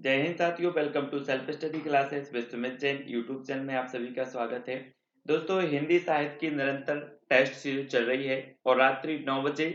जय हिंद साथियों, welcome to self study classes with Sumit Jain YouTube channel में आप सभी का स्वागत है। दोस्तों, हिंदी साहित्य की निरंतर टेस्ट सीरीज चल रही है और रात्रि 9 बजे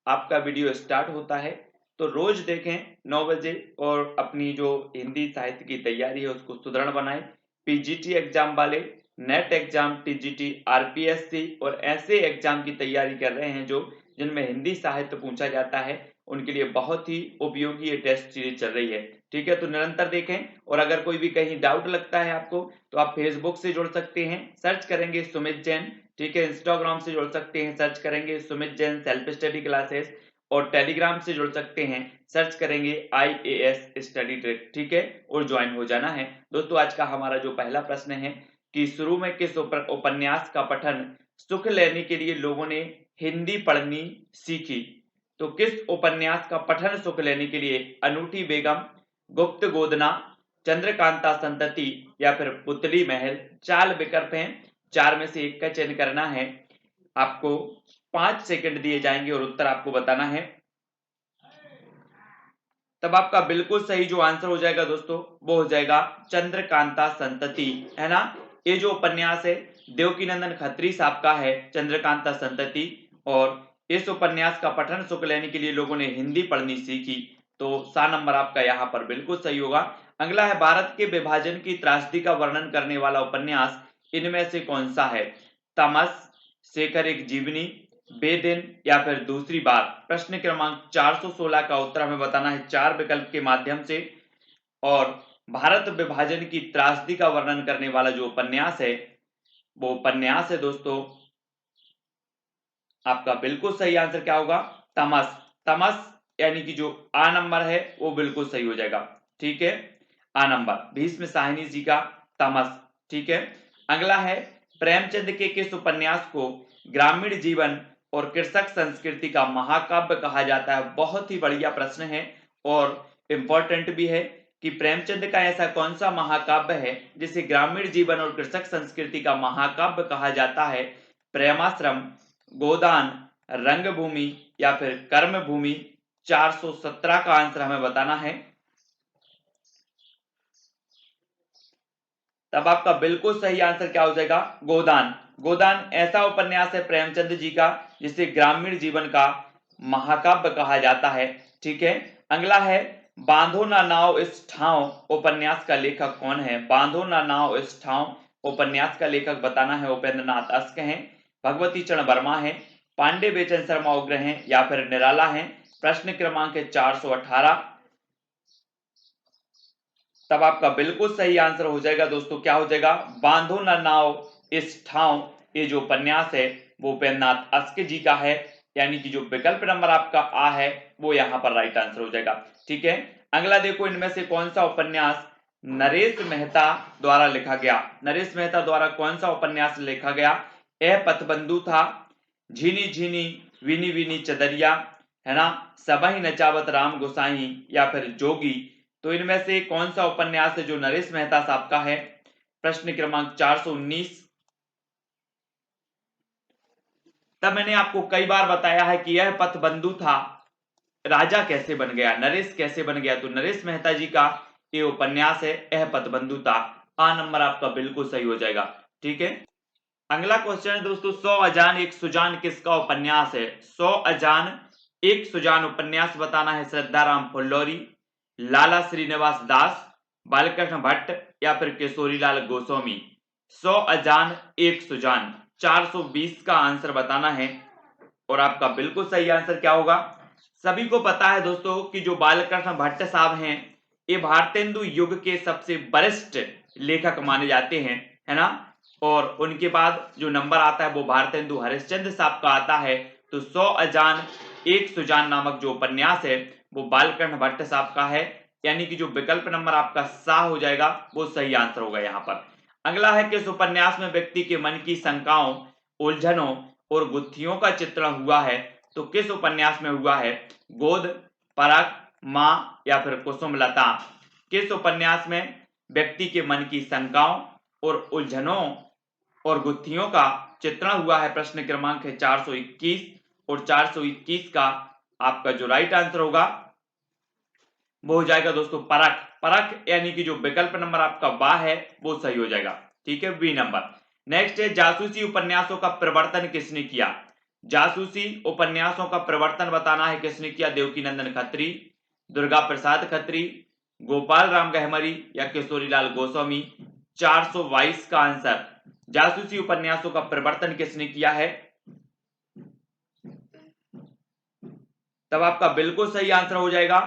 आपका वीडियो स्टार्ट होता है। तो रोज देखें 9 बजे और अपनी जो हिंदी साहित्य की तैयारी है उसको सुदृढ़ बनाएं। पीजीटी एग्जाम वाले नेट एग्जाम, टीजीटी, आरपीएससी और ऐसे एग्जाम की तैयारी कर रहे हैं जो जिनमें हिंदी साहित्य पूछा जाता है, उनके लिए बहुत ही उपयोगी ये टेस्ट सीरीज चल रही है। ठीक है, तो निरंतर देखें और अगर कोई भी कहीं डाउट लगता है आपको तो आप फेसबुक से जुड़ सकते हैं, सर्च करेंगे सुमित जैन। ठीक है, इंस्टाग्राम से जुड़ सकते हैं, सर्च करेंगे Sumit Jain self study classes. और टेलीग्राम से जुड़ सकते हैं, सर्च करेंगे IAS स्टडी ट्रिक। ठीक है, और ज्वाइन हो जाना है। दोस्तों, आज का हमारा जो पहला प्रश्न है कि शुरू में किस उपन्यास का पठन सुख लेने के लिए लोगों ने हिंदी पढ़नी सीखी। तो किस उपन्यास का पठन सुख लेने के लिए अनूठी बेगम, गुप्त गोदना, चंद्रकांता संतति या फिर पुतली महल। 4 विकल्प हैं, 4 में से एक का चयन करना है। आपको 5 सेकंड दिए जाएंगे और उत्तर आपको बताना है। तब आपका बिल्कुल सही जो आंसर हो जाएगा दोस्तों, वो हो जाएगा चंद्रकांता संतति, है ना। ये जो उपन्यास है देवकीनंदन खत्री साहब का है, चंद्रकांता संतति। और इस उपन्यास का पठन सुख लेने के लिए लोगों ने हिंदी पढ़नी सीखी। तो सा नंबर आपका यहाँ पर बिल्कुल सही होगा। अगला है, भारत के विभाजन की त्रासदी का वर्णन करने वाला उपन्यास इनमें से कौन सा है। तमस, शेखर एक जीवनी, बेदिन या फिर दूसरी बार। प्रश्न क्रमांक 416 का उत्तर हमें बताना है 4 विकल्प के माध्यम से। और भारत विभाजन की त्रासदी का वर्णन करने वाला जो उपन्यास है वो उपन्यास है दोस्तों, आपका बिल्कुल सही आंसर क्या होगा, तमस। तमस यानी कि जो आ नंबर है वो बिल्कुल सही हो जाएगा। ठीक है, आ नंबर भीष्म साहनी जी का तमस। ठीक है, अगला है, प्रेमचंद के किस उपन्यास को ग्रामीण जीवन और कृषक संस्कृति का महाकाव्य कहा जाता है। बहुत ही बढ़िया प्रश्न है और इंपॉर्टेंट भी है कि प्रेमचंद का ऐसा कौन सा महाकाव्य है जिसे ग्रामीण जीवन और कृषक संस्कृति का महाकाव्य कहा जाता है। प्रेमाश्रम, गोदान, रंगभूमि या फिर कर्मभूमि। 417 का आंसर हमें बताना है। तब आपका बिल्कुल सही आंसर क्या हो जाएगा, गोदान। गोदान ऐसा उपन्यास है प्रेमचंद जी का जिसे ग्रामीण जीवन का महाकाव्य कहा जाता है। ठीक है, अगला है, बांधो ना नाव इस ठाव उपन्यास का लेखक कौन है। बांधो ना नाव इस ठाव उपन्यास का लेखक बताना है, उपेंद्र नाथ अश्क हैं, भगवती चरण वर्मा है, पांडे बेचन शर्मा उग्र हैं या फिर निराला हैं। प्रश्न क्रमांक 418। तब आपका बिल्कुल सही आंसर हो जाएगा दोस्तों, क्या हो जाएगा, बांधो ना नाव इस ठाव। ये जो उपन्यास है वो उपेंद्र नाथ अश्क जी का है, यानी कि जो विकल्प नंबर आपका आ है वो यहाँ पर राइट आंसर हो जाएगा। ठीक है, अगला देखो, इनमें से कौन सा उपन्यास नरेश मेहता द्वारा लिखा गया। नरेश मेहता द्वारा कौन सा उपन्यास लिखा गया। यह पथबंधु था, झीनी झीनी विनी विनी चदरिया, है ना, सबही नचावत राम गोसाई या फिर जोगी। तो इनमें से कौन सा उपन्यास है जो नरेश मेहता साहब का है। प्रश्न क्रमांक 419। तब मैंने आपको कई बार बताया है कि यह पथबंधु था, राजा कैसे बन गया, नरेश कैसे बन गया। तो नरेश मेहता जी का ये उपन्यास है, यह पथबंधु था। आ नंबर आपका बिल्कुल सही हो जाएगा। ठीक है, अगला क्वेश्चन है दोस्तों, 100 अजान एक सुजान किसका उपन्यास है। 100 अजान एक सुजान उपन्यास बताना है श्रद्धाराम फुल्लौरी, लाला श्रीनिवास दास, बालकृष्ण भट्ट या फिर केशोरीलाल गोस्वामी। 100 अजान एक सुजान 420 का आंसर बताना है और आपका बिल्कुल सही आंसर क्या होगा। सभी को पता है दोस्तों कि जो बालकृष्ण भट्ट साहब हैं ये भारतेंदु युग के सबसे वरिष्ठ लेखक माने जाते हैं, है ना। और उनके बाद जो नंबर आता है वो भारतेंदु हरिश्चंद्र साहब का आता है। तो 100 अजान एक सुजान नामक जो उपन्यास है वो बालकृष्ण भट्ट साहब का है, यानी कि जो विकल्प नंबर आपका सा हो जाएगा वो सही आंसर होगा यहाँ पर। अगला है, किस उपन्यास में व्यक्ति के मन की शंकाओं, उलझनों और गुत्थियों का चित्रण हुआ है। तो किस उपन्यास में हुआ है। गोद, परख, मां या फिर कुसुमलता। किस उपन्यास में व्यक्ति के मन की शंकाओं और उलझनों और गुत्थियों का चित्रण हुआ है। प्रश्न क्रमांक है 421 और 421 का आपका जो राइट आंसर होगा वो हो जाएगा दोस्तों परख। परख यानी कि जो विकल्प नंबर आपका बा है वो सही हो जाएगा। ठीक है, बी नंबर। नेक्स्ट है जासूसी उपन्यासों का प्रवर्तन किसने किया। जासूसी उपन्यासों का प्रवर्तन बताना है किसने किया। देवकीनंदन खत्री, दुर्गा प्रसाद खत्री, गोपाल राम गहमरी या किशोरीलाल गोस्वामी। 422 का आंसर, जासूसी उपन्यासों का प्रवर्तन किसने किया है। तब आपका बिल्कुल सही आंसर हो जाएगा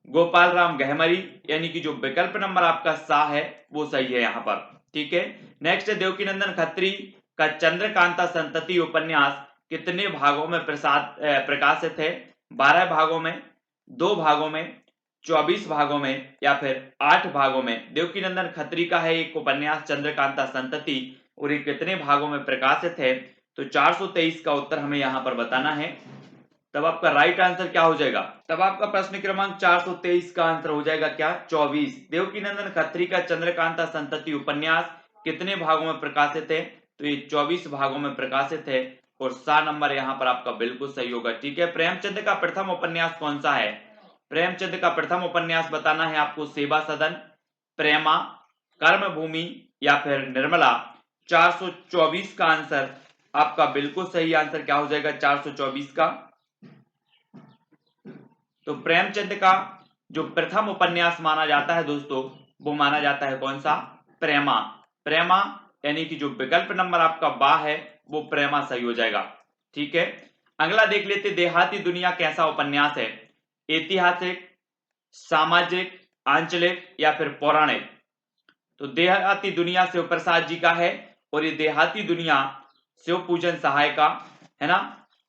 गोपाल राम गहमरी, यानी कि जो विकल्प नंबर आपका सा है वो सही है यहाँ पर। ठीक है, नेक्स्ट है देवकीनंदन खत्री का चंद्रकांता संतति उपन्यास कितने भागों में प्रकाशित है। 12 भागों में, 2 भागों में, 24 भागों में या फिर 8 भागों में। देवकीनंदन खत्री का है एक उपन्यास चंद्रकांता संतति और ये कितने भागों में प्रकाशित है। तो 423 का उत्तर हमें यहाँ पर बताना है। तब आपका राइट आंसर क्या हो जाएगा। तब आपका प्रश्न क्रमांक 423 का आंसर हो जाएगा क्या, 24। देवकीनंदन खत्री का चंद्रकांता संतति उपन्यास कितने भागों में प्रकाशित है। तो ये 24 भागों में प्रकाशित है और सा नंबर यहाँ पर आपका बिल्कुल सही होगा। ठीक है, प्रेमचंद का प्रथम उपन्यास कौन सा है। प्रेमचंद का प्रथम उपन्यास बताना है आपको सेवा सदन, प्रेमा, कर्मभूमि या फिर निर्मला। 424 का आंसर आपका बिल्कुल सही आंसर क्या हो जाएगा, 424 का। तो प्रेमचंद का जो प्रथम उपन्यास माना जाता है दोस्तों वो माना जाता है कौन सा, प्रेमा। प्रेमा यानी कि जो विकल्प नंबर आपका बा है वो प्रेमा सही हो जाएगा। ठीक है, अगला देख लेते देहाती दुनिया कैसा उपन्यास है। ऐतिहासिक, सामाजिक, आंचलिक या फिर पौराणिक। तो देहाती दुनिया शिव प्रसाद जी का है और ये देहाती दुनिया शिव पूजन सहाय का है ना।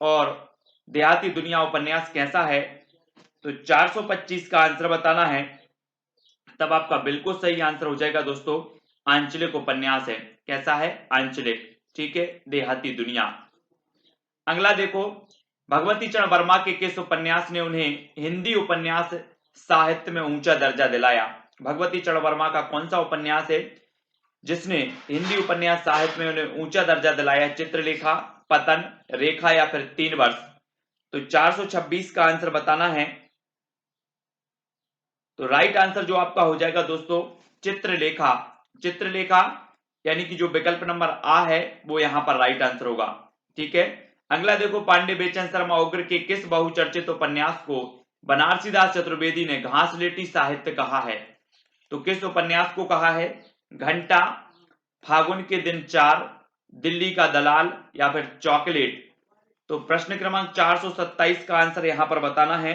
और देहाती दुनिया उपन्यास कैसा है, तो 425 का आंसर बताना है। तब आपका बिल्कुल सही आंसर हो जाएगा दोस्तों, आंचलिक उपन्यास है। कैसा है, आंचलिक। ठीक है, देहाती दुनिया। अगला देखो, भगवती चरण वर्मा के किस उपन्यास ने उन्हें हिंदी उपन्यास साहित्य में ऊंचा दर्जा दिलाया। भगवती चरण वर्मा का कौन सा उपन्यास है जिसने हिंदी उपन्यास साहित्य में उन्हें ऊंचा दर्जा दिलाया। चित्रलेखा, पतन, रेखा या फिर 3 वर्ष। तो 426 का आंसर बताना है। तो राइट आंसर जो आपका हो जाएगा दोस्तों, चित्रलेखा। चित्रलेखा यानी कि जो विकल्प नंबर आ है वो यहां पर राइट आंसर होगा। ठीक है, अगला देखो, पांडे बेचन शर्मा उग्र के किस बहुचर्चित उपन्यास को बनारसीदास चतुर्वेदी ने घासलेटी साहित्य कहा है। तो किस उपन्यास को कहा है, घंटा, फागुन के दिन 4, दिल्ली का दलाल या फिर चॉकलेट। तो प्रश्न क्रमांक 427 का आंसर यहां पर बताना है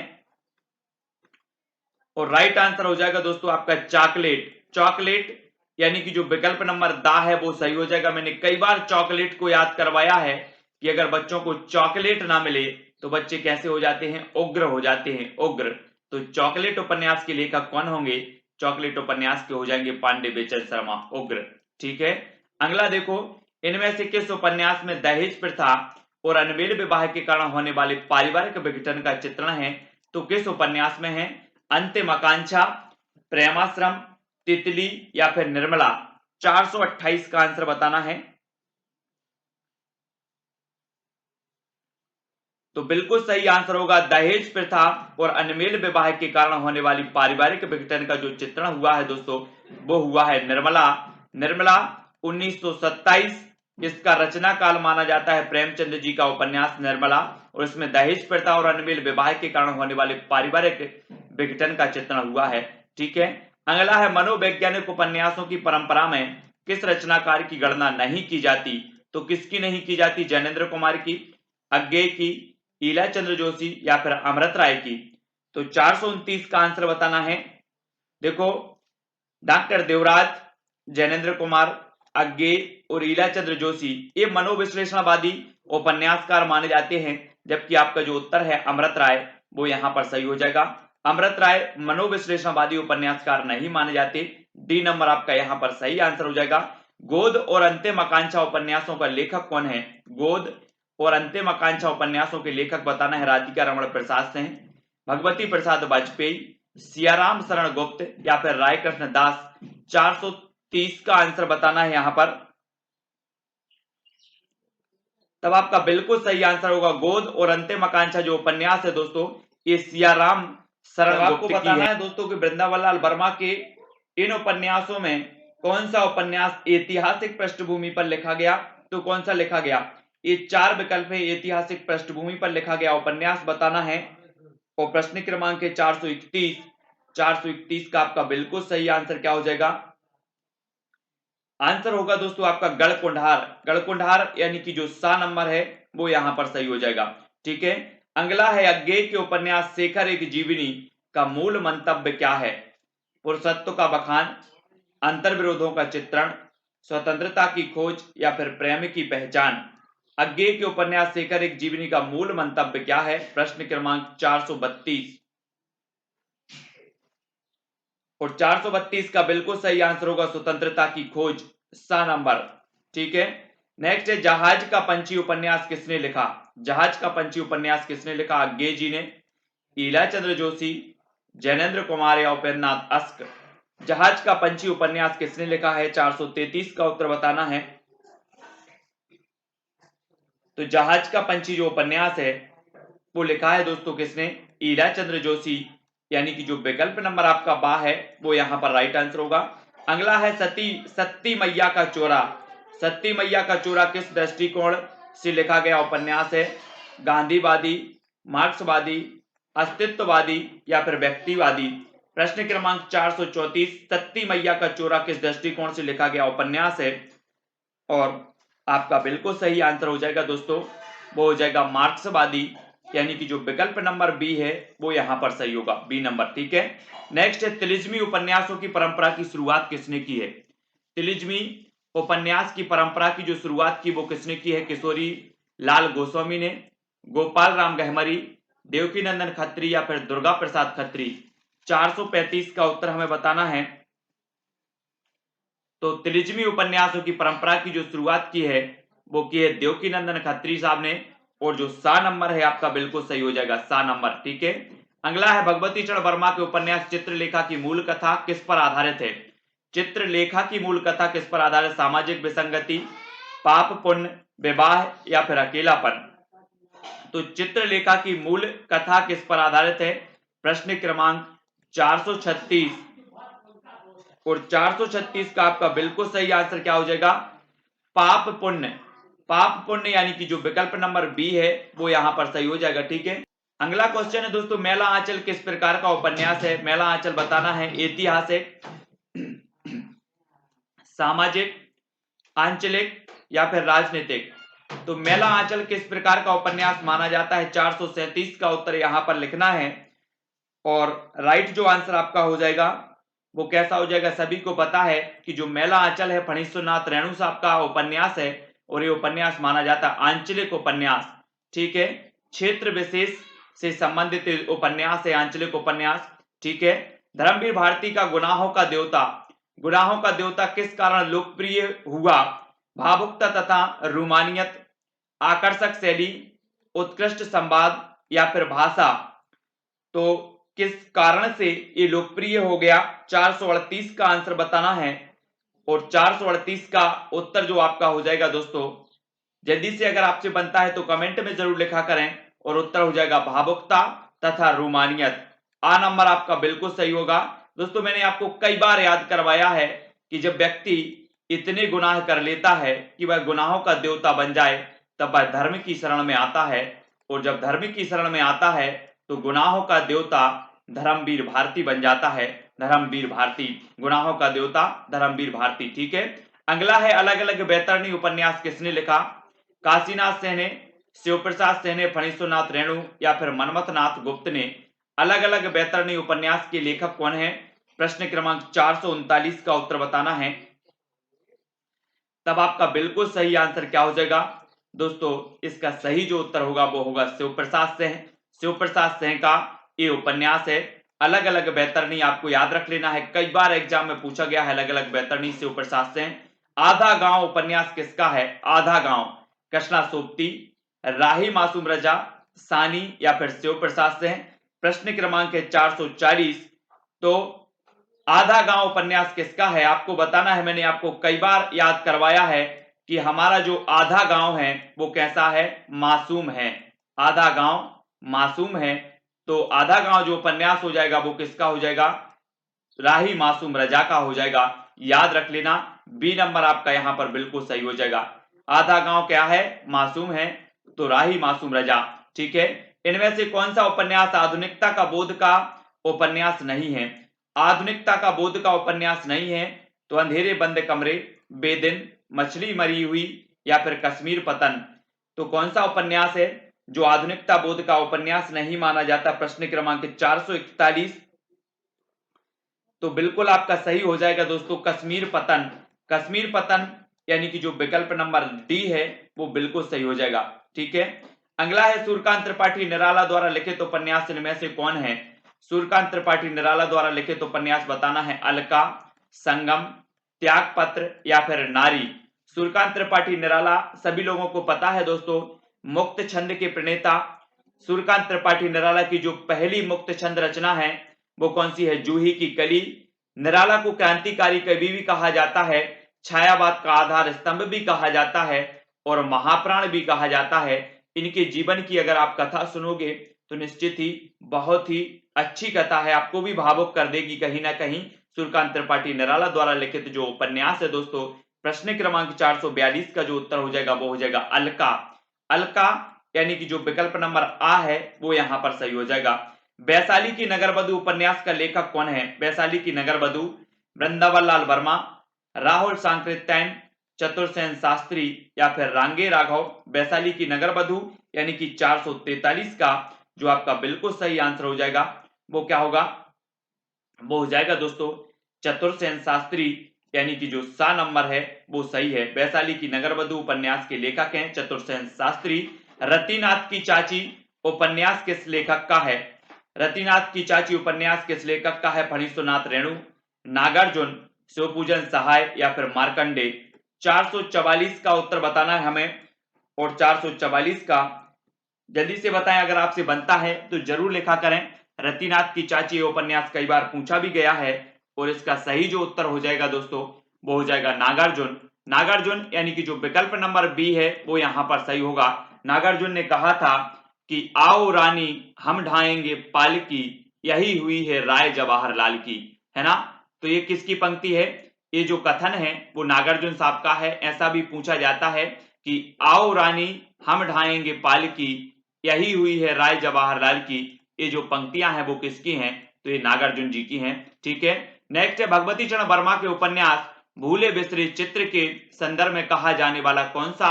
और राइट आंसर हो जाएगा दोस्तों आपका चॉकलेट। चॉकलेट यानी कि जो विकल्प नंबर दा है वो सही हो जाएगा। मैंने कई बार चॉकलेट को याद करवाया है कि अगर बच्चों को चॉकलेट ना मिले तो बच्चे कैसे हो जाते हैं, उग्र हो जाते हैं, उग्र। तो चॉकलेट उपन्यास के लेखक कौन होंगे, चॉकलेट उपन्यास के हो जाएंगे पांडे बेचन शर्मा, उग्र। ठीक है, अगला देखो, इनमें से किस उपन्यास में दहेज प्रथा और अनमेल विवाह के कारण होने वाले पारिवारिक विघटन का चित्रण है। तो किस उपन्यास में है, अंतिम आकांक्षा, प्रेमाश्रम, तितली या फिर निर्मला। 428 का आंसर बताना है। तो बिल्कुल सही आंसर होगा दहेज प्रथा और अनमेल विवाह के कारण होने वाली पारिवारिक विघटन का जो चित्रण हुआ है दोस्तों वो हुआ है निर्मला। निर्मला 1927 इसका रचना काल माना जाता है प्रेमचंद जी का उपन्यास निर्मला, और इसमें दहेज प्रथा और अनमेल विवाह के कारण होने वाले पारिवारिक विघटन का चित्रण हुआ है। ठीक है, अगला है मनोवैज्ञानिक उपन्यासों की परंपरा में किस रचनाकार की गणना नहीं की जाती। तो किसकी नहीं की जाती, ज्ञानेन्द्र कुमार की, अज्ञेय की, ईला चंद्र जोशी या फिर अमृत राय की। तो 429 का आंसर बताना है। देखो, डॉक्टर देवराज, ज्ञानेन्द्र कुमार, अज्ञेय और ईला चंद्र जोशी ये मनोविश्लेषणवादी उपन्यासकार माने जाते हैं, जबकि आपका जो उत्तर है अमृत राय वो यहां पर सही हो जाएगा। अमृत राय मनोविश्लेषणवादी उपन्यासकार नहीं माने जाते। डी नंबर आपका यहां पर सही आंसर हो जाएगा। गोद और अंतिम आकांक्षा उपन्यासों का लेखक कौन है। गोद और अंतिम आकांक्षा उपन्यासों के लेखक बताना है राधिका रमण प्रसाद सिंह, भगवती प्रसाद वाजपेयी, सियाराम शरण गुप्त या फिर राय कृष्ण दास। 430 का आंसर बताना है यहां पर। तब आपका बिल्कुल सही आंसर होगा गोद और अंतिम आकांक्षा जो उपन्यास है दोस्तों ये सियाराम शरण गुप्त की बताना है दोस्तों कि वृंदावन लाल वर्मा के इन उपन्यासों में कौन सा उपन्यास ऐतिहासिक पृष्ठभूमि पर लिखा गया, तो कौन सा लिखा गया। ये 4 विकल्प है, ऐतिहासिक पृष्ठभूमि पर लिखा गया उपन्यास बताना है। और प्रश्न क्रमांक है 431 का आपका बिल्कुल सही आंसर क्या हो जाएगा, आंसर होगा दोस्तों आपका गढ़कुंडार। गढ़कुंडार यानी कि जो सा नंबर है वो यहां पर सही हो जाएगा। ठीक है, अगला है अज्ञेय के उपन्यास शेखर एक जीवनी का मूल मंतव्य क्या है। पुरुषत्व का बखान, अंतर्विरोधों का चित्रण, स्वतंत्रता की खोज या फिर प्रेम की पहचान। अज्ञेय के उपन्यास शेखर एक जीवनी का मूल मंतव्य क्या है। प्रश्न क्रमांक 432 और 432 का बिल्कुल सही आंसर होगा स्वतंत्रता की खोज, सा नंबर। ठीक है, नेक्स्ट है जहाज का पंछी उपन्यास किसने लिखा। जहाज का पंछी उपन्यास किसने लिखा, अज्ञेय जी ने, ईला चंद्र जोशी, जैनेन्द्र कुमार या उपेंद्रनाथ अस्क। जहाज का पंछी उपन्यास किसने लिखा है, 433 का उत्तर बताना है। तो जहाज का पंछी जो उपन्यास है वो लिखा है दोस्तों किसने, ईला चंद्र जोशी, यानी कि जो विकल्प नंबर आपका बा है वो यहां पर राइट आंसर होगा। अगला है सती मैया का चोरा। सती मैया का चोरा किस दृष्टिकोण से लिखा गया उपन्यास है, गांधीवादी, मार्क्सवादी, अस्तित्ववादी या फिर व्यक्तिवादी। प्रश्न क्रमांक 434 सती मैया का चोरा किस दृष्टिकोण से लिखा गया उपन्यास है। और आपका बिल्कुल सही आंसर हो जाएगा दोस्तों, वो हो जाएगा मार्क्सवादी, यानी कि जो विकल्प नंबर बी है वो यहां पर सही होगा, बी नंबर। ठीक है, नेक्स्ट है तिलिस्मी उपन्यासों की परंपरा की शुरुआत किसने की है। तिलिस्मी उपन्यास की परंपरा की जो शुरुआत की वो किसने की है, किशोरी लाल गोस्वामी ने, गोपाल राम गहमरी, देवकी नंदन खत्री या फिर दुर्गा प्रसाद खत्री। 435 का उत्तर हमें बताना है। तो तिलिस्मी उपन्यासों की परंपरा की जो शुरुआत की है वो की है देवकी नंदन खत्री साहब ने। और जो सा नंबर है आपका बिल्कुल सही हो जाएगा, सा नंबर। ठीक है, अगला है भगवती चरण वर्मा के उपन्यास चित्रलेखा की मूल कथा किस पर आधारित है। चित्रलेखा की मूल कथा किस पर आधारित, सामाजिक विसंगति, पाप पुण्य, विवाह या फिर अकेलापन। तो चित्रलेखा की मूल कथा किस पर आधारित है। प्रश्न क्रमांक 436 और 436 का आपका बिल्कुल सही आंसर क्या हो जाएगा, पाप पुण्य। पाप पुण्य यानी कि जो विकल्प नंबर बी है वो यहां पर सही हो जाएगा। ठीक है, अगला क्वेश्चन है दोस्तों मेला आंचल किस प्रकार का उपन्यास है। मेला आंचल बताना है, ऐतिहासिक, सामाजिक, आंचलिक या फिर राजनीतिक। तो मेला आंचल किस प्रकार का उपन्यास माना जाता है, 437 का उत्तर यहां पर लिखना है। और राइट जो आंसर आपका हो जाएगा वो कैसा हो जाएगा, सभी को पता है कि जो मेला आंचल है फणीश्वरनाथ रेणु साहब का उपन्यास है और ये उपन्यास माना जाता है आंचलिक उपन्यास। ठीक है, क्षेत्र विशेष से संबंधित उपन्यास है आंचलिक उपन्यास। ठीक है, धर्मवीर भारती का गुनाहों का देवता किस कारण लोकप्रिय हुआ, भावुकता तथा रोमानियत, आकर्षक शैली, उत्कृष्ट संवाद या फिर भाषा। तो किस कारण से ये लोकप्रिय हो गया, 438 का आंसर बताना है। और 438 का उत्तर जो आपका हो जाएगा दोस्तों, जल्दी से अगर आपसे बनता है तो कमेंट में जरूर लिखा करें। और उत्तर हो जाएगा भावुकता तथा रोमानियत, आ नंबर आपका बिल्कुल सही होगा। दोस्तों मैंने आपको कई बार याद करवाया है कि जब व्यक्ति इतने गुनाह कर लेता है कि वह गुनाहों का देवता बन जाए तब वह धर्म की शरण में आता है। और जब धर्म की शरण में आता है तो गुनाहों का देवता धर्मवीर भारती बन जाता है। धर्मवीर भारती, गुनाहों का देवता धर्मवीर भारती। ठीक है, अगला है अलग अलग बैतरणी उपन्यास किसने लिखा, काशीनाथ सेन ने, शिव प्रसाद सेन ने, फणीश्वरनाथ रेणु या फिर मनमथनाथ गुप्त ने। अलग अलग बैतरणी उपन्यास के लेखक कौन है। प्रश्न क्रमांक 439 का उत्तर बताना है। तब आपका बिल्कुल सही आंसर क्या हो जाएगा दोस्तों, इसका सही जो उत्तर होगा वो होगा शिव प्रसाद सिंह। शिव प्रसाद सिंह का ये उपन्यास है अलग अलग बैतरणी, आपको याद रख लेना है, कई बार एग्जाम में पूछा गया है अलग अलग बैतरणी, शिव प्रसाद सिंह। आधा गांव उपन्यास किसका है, आधा गांव, कृष्णा सोबती, राही मासूम रजा, सानी या फिर शिव प्रसाद सिंह। प्रश्न क्रमांक है 440। तो आधा गांव उपन्यास किसका है आपको बताना है। मैंने आपको कई बार याद करवाया है कि हमारा जो आधा गांव है वो कैसा है, मासूम है। आधा गांव मासूम है। तो आधा गांव जो उपन्यास हो जाएगा वो किसका हो जाएगा, राही मासूम रजा का हो जाएगा। याद रख लेना, बी नंबर आपका यहां पर बिल्कुल सही हो जाएगा। आधा गांव क्या है, मासूम है, तो राही मासूम रजा। ठीक है, इनमें से कौन सा उपन्यास आधुनिकता का बोध का उपन्यास नहीं है? आधुनिकता का बोध का उपन्यास नहीं है तो अंधेरे बंद कमरे, बेदिन, मछली मरी हुई या फिर कश्मीर पतन। तो कौन सा उपन्यास है जो आधुनिकता बोध का उपन्यास नहीं माना जाता? प्रश्न क्रमांक 441। तो बिल्कुल आपका सही हो जाएगा दोस्तों कश्मीर पतन। कश्मीर पतन यानी कि जो विकल्प नंबर डी है वो बिल्कुल सही हो जाएगा। ठीक है, अगला है सूर्यकांत त्रिपाठी निराला द्वारा लिखित उपन्यास इनमें से कौन है? सूर्यकांत त्रिपाठी निराला द्वारा लिखित उपन्यास बताना है, अलका, संगम, त्यागपत्र या फिर नारी। सूर्यकांत त्रिपाठी निराला सभी लोगों को पता है दोस्तों, मुक्त छंद के प्रणेता। सूर्यकांत त्रिपाठी निराला की जो पहली मुक्त छंद रचना है वो कौन सी है? जूही की कली। निराला को क्रांतिकारी कवि भी कहा जाता है, छायावाद का आधार स्तंभ भी कहा जाता है और महाप्राण भी कहा जाता है। इनके जीवन की अगर आप कथा सुनोगे तो निश्चित ही बहुत ही अच्छी कथा है, आपको भी भावुक कर देगी कहीं ना कहीं। सूर्यकांत त्रिपाठी निराला द्वारा लिखित जो उपन्यास है दोस्तों, प्रश्न क्रमांक 442 का जो उत्तर हो जाएगा वो हो जाएगा अलका। अलका यानी कि जो विकल्प नंबर आ है वो यहां पर सही हो जाएगा। वैशाली की नगरवधु उपन्यास का लेखक कौन है? वैशाली की नगरवधु वृंदावन लाल वर्मा, राहुल सांकृत्यायन, चतुर्सेन शास्त्री या फिर रांगे राघव। वैशाली की नगरवधु यानी कि 443 का जो आपका बिल्कुल सही आंसर हो जाएगा वो क्या होगा? वो हो जाएगा दोस्तों चतुर्सेन शास्त्री, यानी कि जो सा नंबर है वो सही है। वैशाली की नगरवधु उपन्यास के लेखक हैं चतुर्सेन शास्त्री। रतिनाथ की चाची उपन्यास किस लेखक का है? रतिनाथ की चाची उपन्यास किस लेखक का है? फणीश्वरनाथ रेणु, नागार्जुन, शिवपूजन सहाय या फिर मार्कंडे। 444 का उत्तर बताना है हमें, और 444 का जल्दी से बताएं, अगर आपसे बनता है तो जरूर लिखा करें। रतिनाथ की चाची उपन्यास कई बार पूछा भी गया है और इसका सही जो उत्तर हो जाएगा दोस्तों वो हो जाएगा नागार्जुन। नागार्जुन यानी कि जो विकल्प नंबर बी है वो यहां पर सही होगा। नागार्जुन ने कहा था कि आओ रानी हम ढाएंगे पालकी, यही हुई है राय जवाहरलाल की, है ना? तो ये किसकी पंक्ति है? ये जो कथन है वो नागार्जुन साहब का है। ऐसा भी पूछा जाता है कि आओ रानी हम ढाएंगे पालकी, यही हुई है राय जवाहरलाल की। ये जो पंक्तियां हैं वो किसकी हैं? तो ये नागार्जुन जी की हैं। ठीक है, नेक्स्ट है भगवती चरण वर्मा के उपन्यास भूले बिसरे चित्र के संदर्भ में कहा जाने वाला कौन सा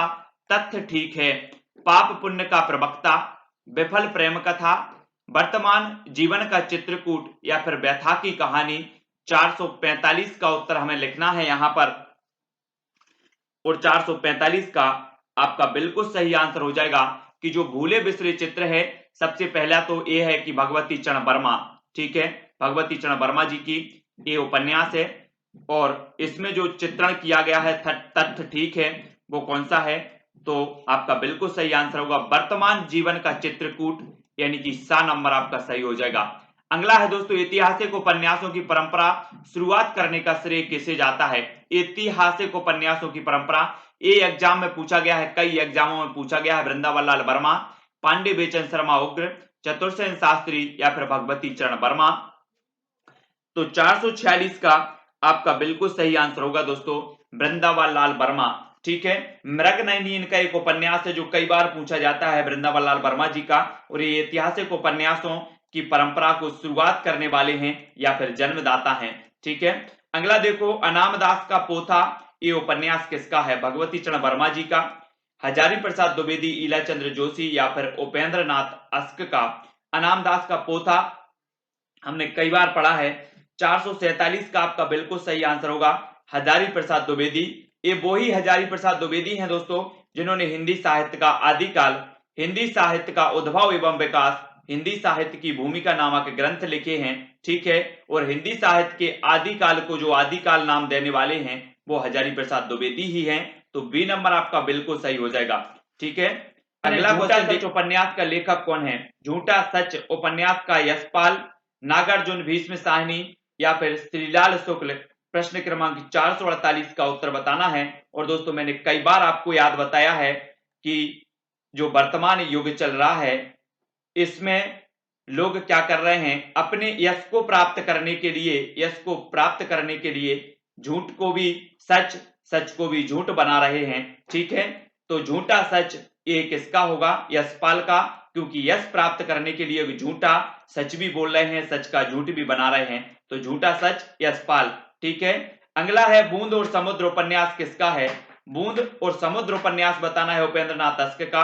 तथ्य ठीक है? पाप पुण्य का प्रवक्ता, विफल प्रेम कथा, वर्तमान जीवन का चित्रकूट या फिर व्यथा की कहानी। 445 का उत्तर हमें लिखना है यहां पर, और 445 का आपका बिल्कुल सही आंसर हो जाएगा कि जो भूले बिसरे चित्र है, सबसे पहला तो ये है कि भगवती चरण वर्मा। ठीक है, भगवती चरण वर्मा जी की ये उपन्यास है और इसमें जो चित्रण किया गया है तथ्य ठीक है, वो कौन सा है? तो आपका बिल्कुल सही आंसर होगा वर्तमान जीवन का चित्रकूट, यानी कि सा नंबर आपका सही हो जाएगा। अगला है दोस्तों ऐतिहासिक उपन्यासों की परंपरा शुरुआत करने का श्रेय किसे जाता है? ऐतिहासिक उपन्यासों की परंपरा ये एग्जाम में पूछा गया है, कई एग्जामों में पूछा गया है। वृंदावन लाल वर्मा, पांडे बेचन शर्मा उग्र, चतुर्सेन शास्त्री या फिर भगवती चरण वर्मा। तो 446 का आपका बिल्कुल सही आंसर होगा दोस्तों वृंदावन लाल वर्मा। ठीक है, मृग नयनी इनका एक उपन्यास है जो कई बार पूछा जाता है वृंदावन लाल वर्मा जी का, और ये ऐतिहासिक उपन्यासों की परंपरा को शुरुआत करने वाले हैं या फिर जन्मदाता हैं। ठीक है, अगला देखो अनाम दास का पोथा, ये उपन्यास किसका है? भगवती चरण वर्मा जी का, हजारी प्रसाद द्विवेदी, ईला चंद्र जोशी या फिर उपेंद्र नाथ अस्क का। अनाम दास का पोथा हमने कई बार पढ़ा है। 447 का आपका बिल्कुल सही आंसर होगा हजारी प्रसाद द्विवेदी। ये वो ही हजारी प्रसाद द्विवेदी हैं दोस्तों जिन्होंने हिंदी साहित्य का आदिकाल, हिंदी साहित्य का उद्भव एवं विकास, हिंदी साहित्य की भूमिका नामक ग्रंथ लिखे हैं। ठीक है, और हिंदी साहित्य के आदिकाल को जो आदिकाल नाम देने वाले हैं वो हजारी प्रसाद द्विवेदी ही हैं। तो बी नंबर आपका बिल्कुल सही हो जाएगा। ठीक है, अगला क्वेश्चन, उपन्यास का लेखक कौन है? झूठा सच उपन्यास का यशपाल, नागार्जुन, भीष्म साहनी या फिर श्रीलाल शुक्ल। प्रश्न क्रमांक 448 का उत्तर बताना है। और दोस्तों मैंने कई बार आपको याद बताया है कि जो वर्तमान युग चल रहा है इसमें लोग क्या कर रहे हैं, अपने यश को प्राप्त करने के लिए झूठ को भी सच, सच को भी झूठ बना रहे हैं। ठीक है, तो झूठा सच ये किसका होगा, यशपाल का, क्योंकि यश प्राप्त करने के लिए झूठा सच भी बोल रहे हैं, सच का झूठ भी बना रहे हैं, तो झूठा सच यशपाल। ठीक है, अगला है बूंद और समुद्र उपन्यास किसका है। बूंद और समुद्र उपन्यास बताना है उपेंद्र नाथ अस्क का,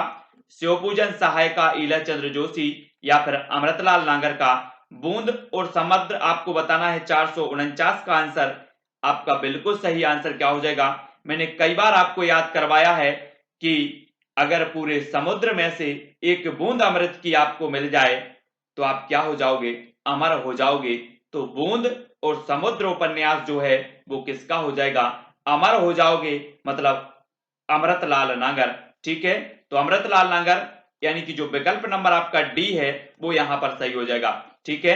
शिवपूजन सहाय का, ईलाचंद्र जोशी या फिर अमृतलाल नागर का। बूंद और समुद्र आपको बताना है 449 का आंसर आपका बिल्कुल सही आंसर क्या हो जाएगा। मैंने कई बार आपको याद करवाया है कि अगर पूरे समुद्र में से एक बूंद अमृत की आपको मिल जाए तो आप क्या हो जाओगे, अमर हो जाओगे। तो बूंद और समुद्र उपन्यास जो है वो किसका हो जाएगा, अमर हो जाओगे, मतलब अमृतलाल नागर। ठीक है, तो अमृतलाल नागर यानी कि जो विकल्प नंबर आपका डी है वो यहां पर सही हो जाएगा। ठीक है,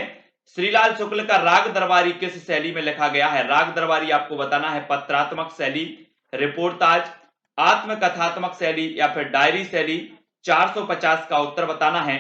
श्रीलाल शुक्ल का राग दरबारी किस शैली में लिखा गया है। राग दरबारी आपको बताना है पत्रात्मक शैली, रिपोर्टाज, आत्मकथात्मक शैली या फिर डायरी शैली। 450 का उत्तर बताना है।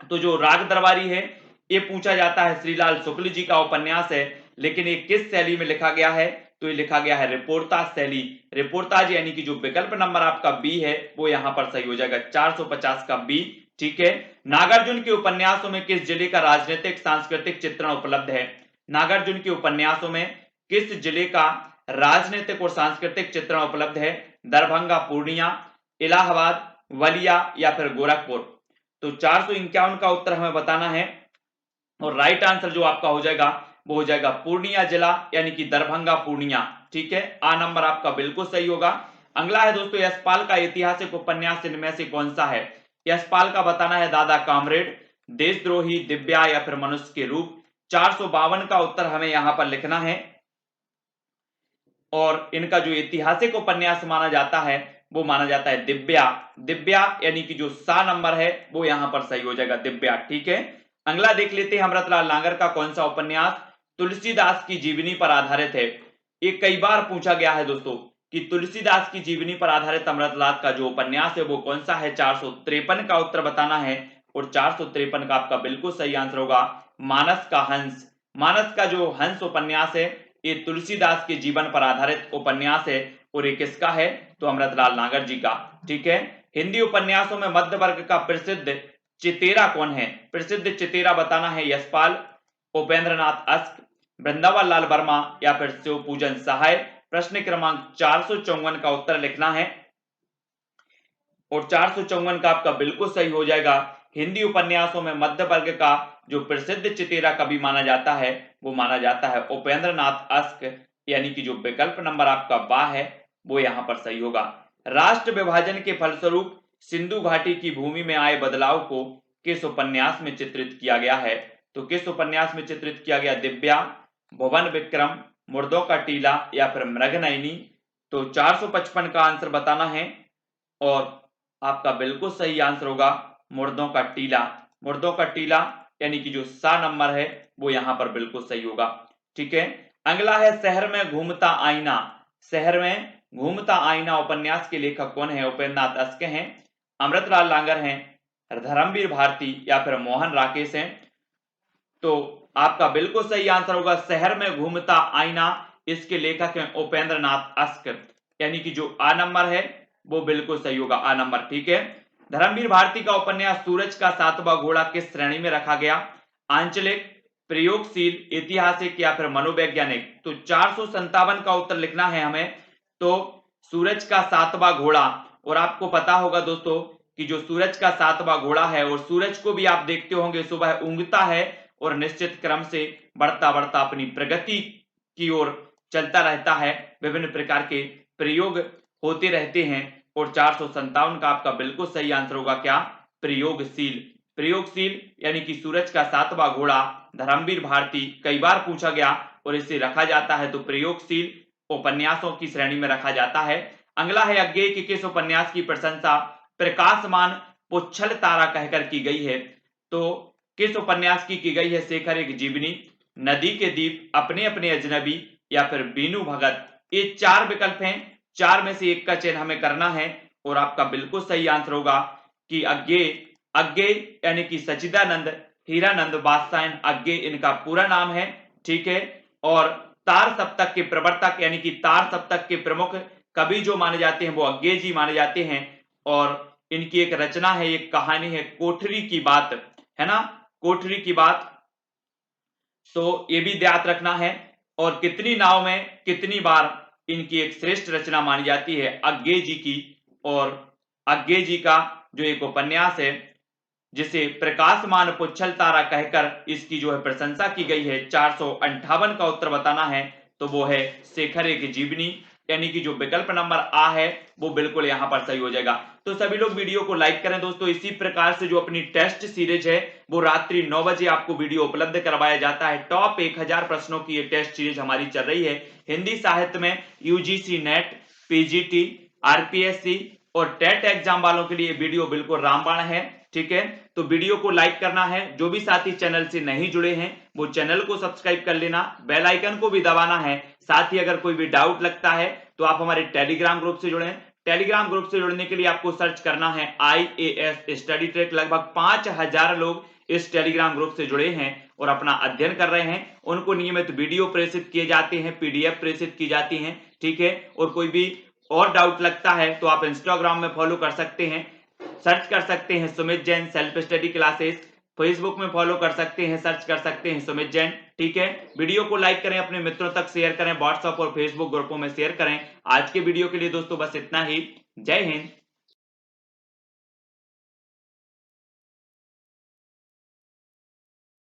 तो जो राग दरबारी है ये पूछा जाता है, श्रीलाल शुक्ल जी का उपन्यास है, लेकिन ये किस शैली में लिखा गया है, तो ये लिखा गया है रिपोर्टाज शैली। रिपोर्टाज यानी कि जो विकल्प नंबर आपका बी है वो यहां पर सही हो जाएगा, 450 का बी। ठीक है, नागार्जुन के उपन्यासों में किस जिले का राजनीतिक सांस्कृतिक चित्रण उपलब्ध है। नागार्जुन के उपन्यासों में किस जिले का राजनीतिक और सांस्कृतिक चित्रण उपलब्ध है। दरभंगा, पूर्णिया, इलाहाबाद, बलिया या फिर गोरखपुर। तो 451 का उत्तर हमें बताना है और राइट आंसर जो आपका हो जाएगा वो हो जाएगा पूर्णिया जिला, यानी कि दरभंगा पूर्णिया। ठीक है, आ नंबर आपका बिल्कुल सही होगा। अगला है दोस्तों, यशपाल का ऐतिहासिक उपन्यास इनमें से कौन सा है। यशपाल का बताना है दादा कामरेड, देशद्रोही, दिव्या या फिर मनुष्य के रूप। 452 का उत्तर हमें यहां पर लिखना है और इनका जो ऐतिहासिक उपन्यास माना जाता है वो माना जाता है दिव्या। दिव्या यानी कि जो सा नंबर है वो यहां पर सही हो जाएगा, दिव्या। ठीक है, अगला देख लेते हैं, अमृतलाल नागर का कौन सा उपन्यास तुलसीदास की जीवनी पर आधारित है। ये कई बार पूछा गया है दोस्तों कि तुलसीदास की जीवनी पर आधारित अमृतलाल का जो उपन्यास है वो कौन सा है। 453 का उत्तर बताना है और 453 का आपका बिल्कुल सही आंसर होगा मानस का हंस। मानस का जो हंस उपन्यास है ये तुलसीदास के जीवन पर आधारित उपन्यास है और ये किसका है, तो अमृतलाल नागर जी का। ठीक है, हिंदी उपन्यासों में मध्य वर्ग का प्रसिद्ध चितेरा कौन है। प्रसिद्ध चितेरा बताना है यशपाल, उपेंद्र नाथ अस्क, वृंदावन लाल वर्मा या फिर शिवपूजन सहाय। प्रश्न क्रमांक 454 का उत्तर लिखना है और 454 का आपका बिल्कुल सही हो जाएगा। हिंदी उपन्यासों में मध्य वर्ग का जो प्रसिद्ध चितेरा कवि माना जाता है वो माना जाता है उपेंद्र नाथ अस्क, यानी कि जो विकल्प नंबर आपका बा है वो यहां पर सही होगा। राष्ट्र विभाजन के फलस्वरूप सिंधु घाटी की भूमि में आए बदलाव को किस उपन्यास में चित्रित किया गया है। तो किस उपन्यास में चित्रित किया गया, दिव्या, भुवन विक्रम, मुर्दों का टीला या फिर मृगनयनी। तो 455 का आंसर बताना है और आपका बिल्कुल सही आंसर होगा मुर्दों का टीला। मुर्दों का टीला यानी कि जो सा नंबर है वो यहां पर बिल्कुल सही होगा। ठीक है, अगला है शहर में घूमता आईना। शहर में घूमता आईना उपन्यास के लेखक कौन है। उपेंद्र नाथ अस्क हैं, अमृतलाल नागर हैं, धर्मवीर भारती या फिर मोहन राकेश हैं। तो आपका बिल्कुल सही आंसर होगा शहर में घूमता आईना, इसके लेखक हैं उपेंद्र नाथ अस्क, यानी कि जो आ नंबर है वो बिल्कुल सही होगा, आ नंबर। ठीक है, धर्मवीर भारती का उपन्यास सूरज का सातवां घोड़ा किस श्रेणी में रखा गया। आंचलिक, प्रयोगशील, ऐतिहासिक या फिर मनोवैज्ञानिक। तो 457 का उत्तर लिखना है हमें। तो सूरज का सातवां घोड़ा, और आपको पता होगा दोस्तों कि जो सूरज का सातवां घोड़ा है और सूरज को भी आप देखते होंगे सुबह उगता है और निश्चित क्रम से बढ़ता बढ़ता अपनी प्रगति की ओर चलता रहता है, विभिन्न प्रकार के प्रयोग होते रहते हैं। और 457 का आपका बिल्कुल सही आंसर होगा क्या, प्रयोगशील। प्रयोगशील यानी कि सूरज का सातवां घोड़ा धर्मवीर भारती कई बार पूछा गया और इसे रखा जाता है तो प्रयोगशील उपन्यासों की श्रेणी में रखा जाता है। अगला है अज्ञेय के किस उपन्यास की प्रशंसा प्रकाशमान पुच्छल तारा कहकर की गई है। तो किस उपन्यास की गई है, शेखर एक जीवनी, नदी के दीप, अपने अपने अजनबी या फिर बीनू भगत। ये चार विकल्प हैं, चार में से एक का चयन हमें करना है और आपका बिल्कुल सही आंसर होगा कि अज्ञेय। अज्ञेय यानी कि सच्चिदानंद हीरानंद बादशाह अज्ञे इनका पूरा नाम है, ठीक है। और तार सप्तक के प्रवर्तक यानी कि तार सप्तक के प्रमुख कवि जो माने जाते हैं वो अज्ञे जी माने जाते हैं। और इनकी एक रचना है, एक कहानी है कोठरी की बात, है ना, कोठरी की बात, तो ये भी याद रखना है। और कितनी नाव में कितनी बार इनकी एक श्रेष्ठ रचना मानी जाती है अज्ञे जी की। और अज्ञे जी का जो एक उपन्यास है जिसे प्रकाशमान पुच्छल तारा कहकर इसकी जो है प्रशंसा की गई है, 458 का उत्तर बताना है तो वो है शेखर एक जीवनी, यानी कि जो विकल्प नंबर आ है वो बिल्कुल यहां पर सही हो जाएगा। तो सभी लोग वीडियो को लाइक करें दोस्तों। इसी प्रकार से जो अपनी टेस्ट सीरीज है वो रात्रि 9 बजे आपको वीडियो उपलब्ध करवाया जाता है। टॉप 1000 प्रश्नों की ये टेस्ट सीरीज हमारी चल रही है। हिंदी साहित्य में यूजीसी नेट, पीजीटी, आरपीएससी और टेट एग्जाम वालों के लिए वीडियो बिल्कुल रामबाण है, ठीक है। तो वीडियो को लाइक करना है, जो भी साथी चैनल से नहीं जुड़े हैं वो चैनल को सब्सक्राइब कर लेना, बेल आइकन को भी दबाना है। साथ ही अगर कोई भी डाउट लगता है तो आप हमारे टेलीग्राम ग्रुप से जुड़ें। टेलीग्राम ग्रुप से जुड़ने के लिए आपको सर्च करना है IAS स्टडी ट्रैक। लगभग 5000 लोग इस टेलीग्राम ग्रुप से जुड़े हैं और अपना अध्ययन कर रहे हैं। उनको नियमित वीडियो प्रेषित किए जाते हैं, PDF प्रेषित की जाती हैं, ठीक है। और कोई भी और डाउट लगता है तो आप इंस्टाग्राम में फॉलो कर सकते हैं, सर्च कर सकते हैं Sumit Jain self study classes. Facebook में फॉलो कर सकते हैं, सर्च कर सकते हैं सुमित जैन, ठीक है। वीडियो को लाइक करें, अपने मित्रों तक शेयर करें, व्हाट्सएप और फेसबुक ग्रुपों में शेयर करें। आज के वीडियो के लिए दोस्तों बस इतना ही। जय हिंद।